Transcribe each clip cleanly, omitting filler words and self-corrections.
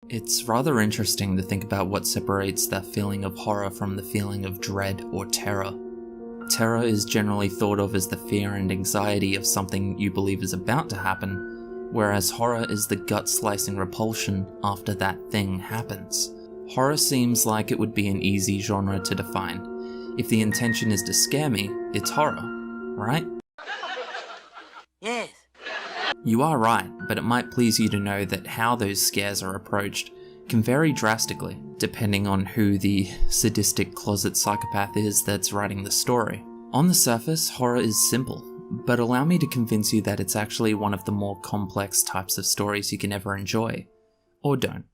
It's rather interesting to think about what separates the feeling of horror from the feeling of dread or terror. Terror is generally thought of as the fear and anxiety of something you believe is about to happen, whereas horror is the gut-slicing repulsion after that thing happens. Horror seems like it would be an easy genre to define. If the intention is to scare me, it's horror, right? Yes. You are right, but it might please you to know that how those scares are approached can vary drastically, depending on who the sadistic closet psychopath is that's writing the story. On the surface, horror is simple, but allow me to convince you that it's actually one of the more complex types of stories you can ever enjoy. Or don't.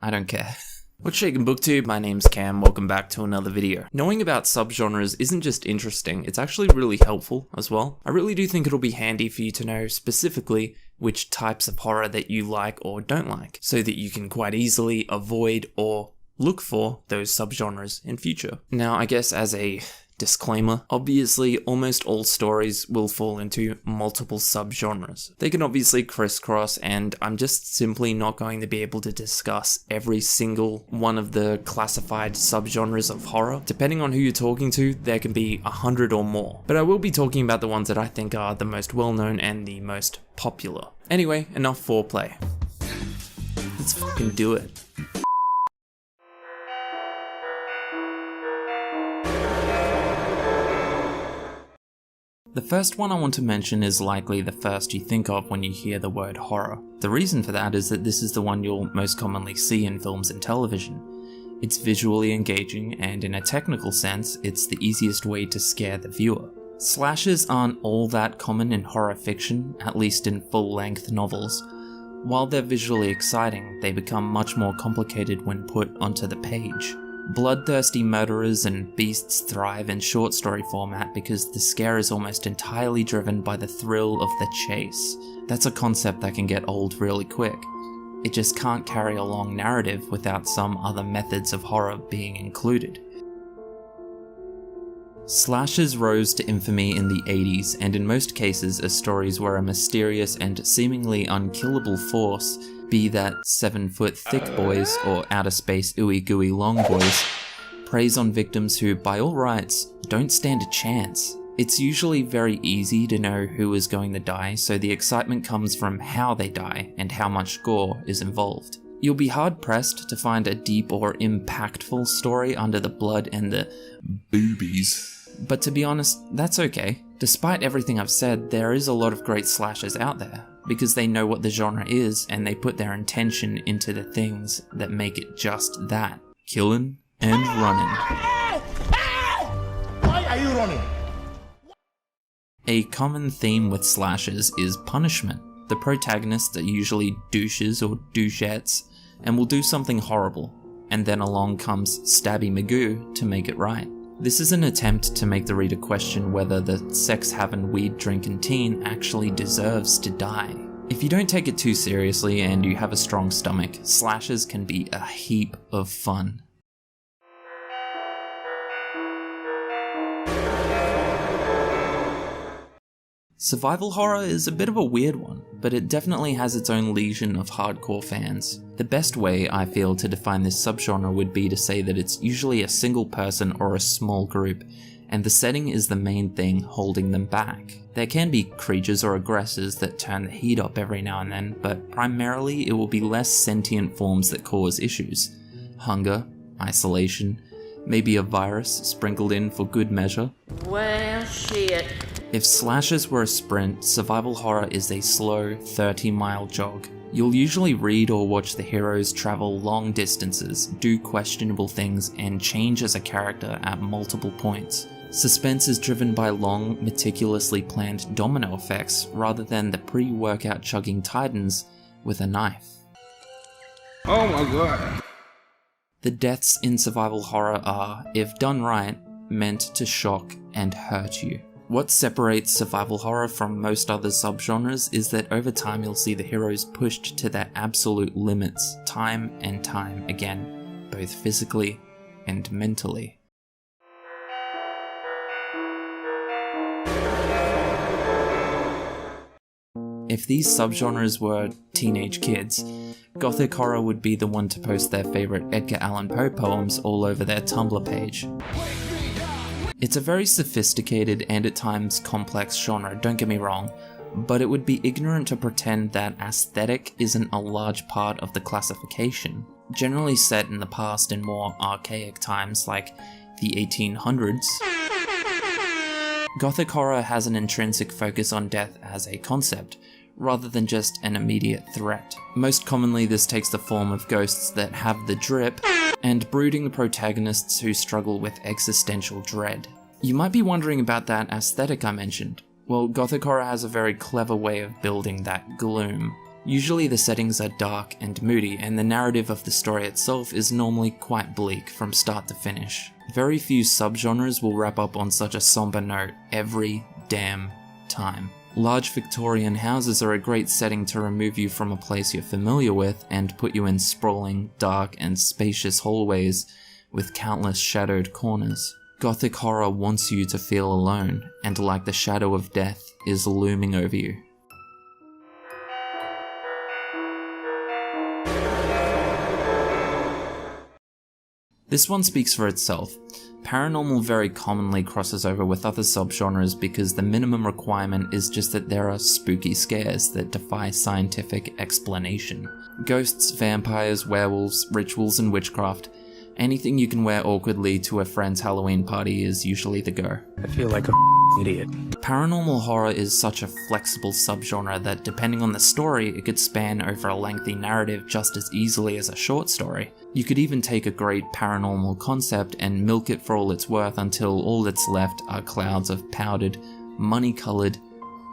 I don't care. What's shaking booktube? My name's Cam, welcome back to another video. Knowing about subgenres isn't just interesting, it's actually really helpful as well. I really do think it'll be handy for you to know specifically which types of horror that you like or don't like, so that you can quite easily avoid or look for those subgenres in future. Now, I guess as a disclaimer, obviously almost all stories will fall into multiple subgenres. They can obviously crisscross, and I'm just simply not going to be able to discuss every single one of the classified subgenres of horror. Depending on who you're talking to, there can be 100 or more. But I will be talking about the ones that I think are the most well-known and the most popular. Anyway, enough foreplay. Let's fucking do it. The first one I want to mention is likely the first you think of when you hear the word horror. The reason for that is that this is the one you'll most commonly see in films and television. It's visually engaging, and in a technical sense, it's the easiest way to scare the viewer. Slashers aren't all that common in horror fiction, at least in full-length novels. While they're visually exciting, they become much more complicated when put onto the page. Bloodthirsty murderers and beasts thrive in short story format because the scare is almost entirely driven by the thrill of the chase. That's a concept that can get old really quick. It just can't carry a long narrative without some other methods of horror being included. Slashers rose to infamy in the 80s, and in most cases are stories where a mysterious and seemingly unkillable force, be that 7-foot thick boys or outer space ooey gooey long boys, preys on victims who, by all rights, don't stand a chance. It's usually very easy to know who is going to die, so the excitement comes from how they die and how much gore is involved. You'll be hard-pressed to find a deep or impactful story under the blood and the boobies. But to be honest, that's okay. Despite everything I've said, there is a lot of great slashers out there, because they know what the genre is and they put their intention into the things that make it just that. Killing and running. Why are you running? A common theme with slashers is punishment. The protagonists are usually douches or douchettes and will do something horrible, and then along comes Stabby Magoo to make it right. This is an attempt to make the reader question whether the sex-having, weed-drinking teen actually deserves to die. If you don't take it too seriously and you have a strong stomach, slashers can be a heap of fun. Survival horror is a bit of a weird one, but it definitely has its own legion of hardcore fans. The best way, I feel, to define this subgenre would be to say that it's usually a single person or a small group, and the setting is the main thing holding them back. There can be creatures or aggressors that turn the heat up every now and then, but primarily it will be less sentient forms that cause issues. Hunger, isolation, maybe a virus sprinkled in for good measure. Well, shit. If slashers were a sprint, survival horror is a slow 30-mile jog. You'll usually read or watch the heroes travel long distances, do questionable things, and change as a character at multiple points. Suspense is driven by long, meticulously planned domino effects rather than the pre-workout chugging titans with a knife. Oh my god. The deaths in survival horror are, if done right, meant to shock and hurt you. What separates survival horror from most other subgenres is that over time you'll see the heroes pushed to their absolute limits, time and time again, both physically and mentally. If these subgenres were teenage kids, Gothic horror would be the one to post their favourite Edgar Allan Poe poems all over their Tumblr page. It's a very sophisticated and at times complex genre, don't get me wrong, but it would be ignorant to pretend that aesthetic isn't a large part of the classification. Generally set in the past in more archaic times like the 1800s, Gothic horror has an intrinsic focus on death as a concept, rather than just an immediate threat. Most commonly this takes the form of ghosts that have the drip, and brooding the protagonists who struggle with existential dread. You might be wondering about that aesthetic I mentioned. Well, Gothic horror has a very clever way of building that gloom. Usually the settings are dark and moody, and the narrative of the story itself is normally quite bleak from start to finish. Very few subgenres will wrap up on such a somber note every damn time. Large Victorian houses are a great setting to remove you from a place you're familiar with and put you in sprawling, dark, and spacious hallways with countless shadowed corners. Gothic horror wants you to feel alone, and like the shadow of death is looming over you. This one speaks for itself. Paranormal very commonly crosses over with other subgenres because the minimum requirement is just that there are spooky scares that defy scientific explanation. Ghosts, vampires, werewolves, rituals, and witchcraft. Anything you can wear awkwardly to a friend's Halloween party is usually the go. I feel like a idiot. Paranormal horror is such a flexible subgenre that depending on the story, it could span over a lengthy narrative just as easily as a short story. You could even take a great paranormal concept and milk it for all it's worth until all that's left are clouds of powdered, money-coloured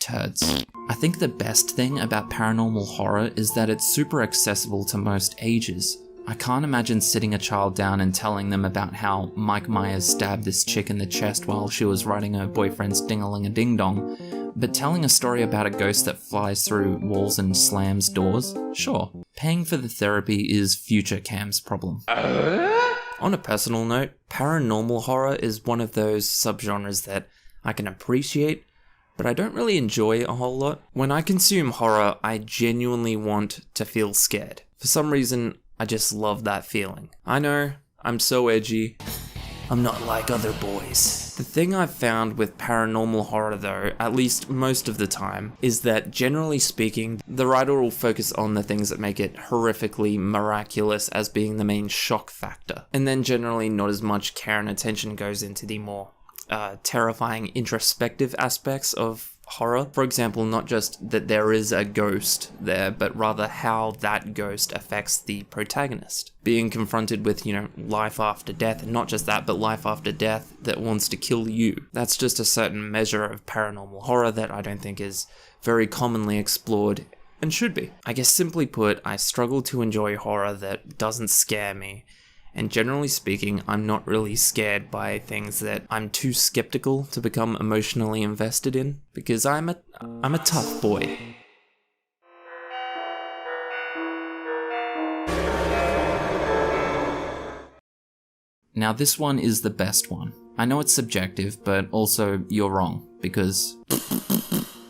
turds. I think the best thing about paranormal horror is that it's super accessible to most ages. I can't imagine sitting a child down and telling them about how Mike Myers stabbed this chick in the chest while she was riding her boyfriend's ding-a-ling-a-ding-dong, but telling a story about a ghost that flies through walls and slams doors? Sure. Paying for the therapy is future Cam's problem. On a personal note, paranormal horror is one of those subgenres that I can appreciate, but I don't really enjoy a whole lot. When I consume horror, I genuinely want to feel scared. For some reason, I just love that feeling. I know, I'm so edgy. I'm not like other boys. The thing I've found with paranormal horror though, at least most of the time, is that generally speaking, the writer will focus on the things that make it horrifically miraculous as being the main shock factor. And then generally not as much care and attention goes into the more terrifying introspective aspects of horror. For example, not just that there is a ghost there, but rather how that ghost affects the protagonist. Being confronted with, life after death, and not just that, but life after death that wants to kill you. That's just a certain measure of paranormal horror that I don't think is very commonly explored and should be. I guess simply put, I struggle to enjoy horror that doesn't scare me. And generally speaking, I'm not really scared by things that I'm too skeptical to become emotionally invested in, because I'm a tough boy. Now this one is the best one. I know it's subjective, but also you're wrong, because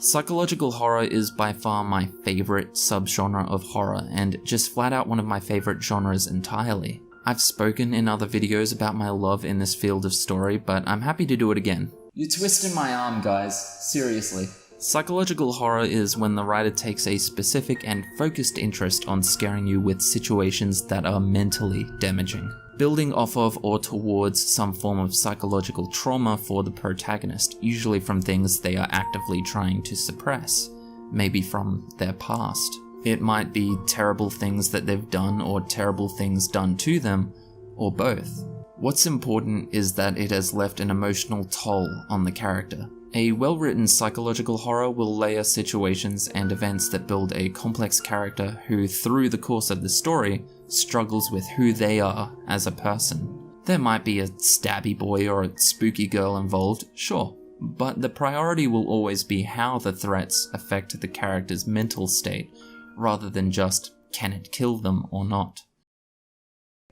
psychological horror is by far my favourite subgenre of horror, and just flat out one of my favourite genres entirely. I've spoken in other videos about my love in this field of story, but I'm happy to do it again. You're twisting my arm, guys. Seriously. Psychological horror is when the writer takes a specific and focused interest on scaring you with situations that are mentally damaging, building off of or towards some form of psychological trauma for the protagonist, usually from things they are actively trying to suppress, maybe from their past. It might be terrible things that they've done or terrible things done to them, or both. What's important is that it has left an emotional toll on the character. A well-written psychological horror will layer situations and events that build a complex character who, through the course of the story, struggles with who they are as a person. There might be a stabby boy or a spooky girl involved, sure, but the priority will always be how the threats affect the character's mental state, rather than just, can it kill them or not?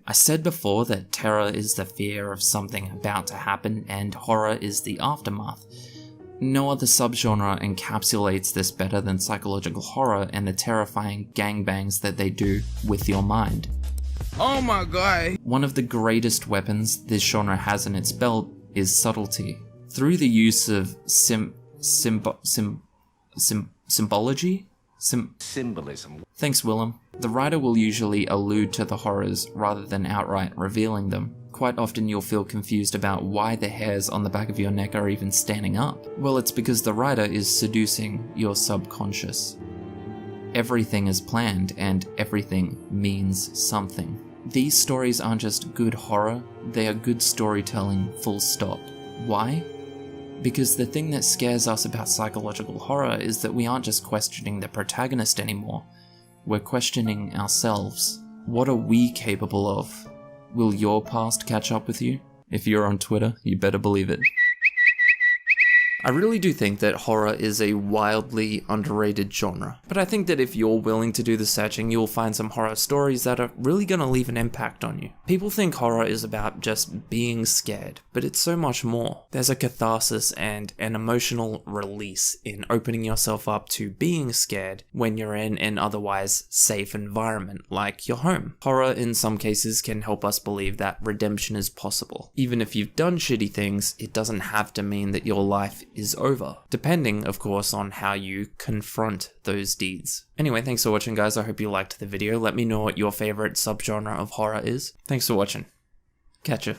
I said before that terror is the fear of something about to happen and horror is the aftermath. No other subgenre encapsulates this better than psychological horror and the terrifying gangbangs that they do with your mind. Oh my god. One of the greatest weapons this genre has in its belt is subtlety. Through the use of symbology? Symbolism. Thanks, Willem. The writer will usually allude to the horrors rather than outright revealing them. Quite often you'll feel confused about why the hairs on the back of your neck are even standing up. Well, it's because the writer is seducing your subconscious. Everything is planned and everything means something. These stories aren't just good horror, they are good storytelling, full stop. Why? Because the thing that scares us about psychological horror is that we aren't just questioning the protagonist anymore, we're questioning ourselves. What are we capable of? Will your past catch up with you? If you're on Twitter, you better believe it. I really do think that horror is a wildly underrated genre, but I think that if you're willing to do the searching, you'll find some horror stories that are really gonna leave an impact on you. People think horror is about just being scared, but it's so much more. There's a catharsis and an emotional release in opening yourself up to being scared when you're in an otherwise safe environment, like your home. Horror in some cases can help us believe that redemption is possible. Even if you've done shitty things, it doesn't have to mean that your life is over, depending of course on how you confront those deeds. Anyway, thanks for watching guys, I hope you liked the video. Let me know what your favorite subgenre of horror is. Thanks for watching. Catch ya.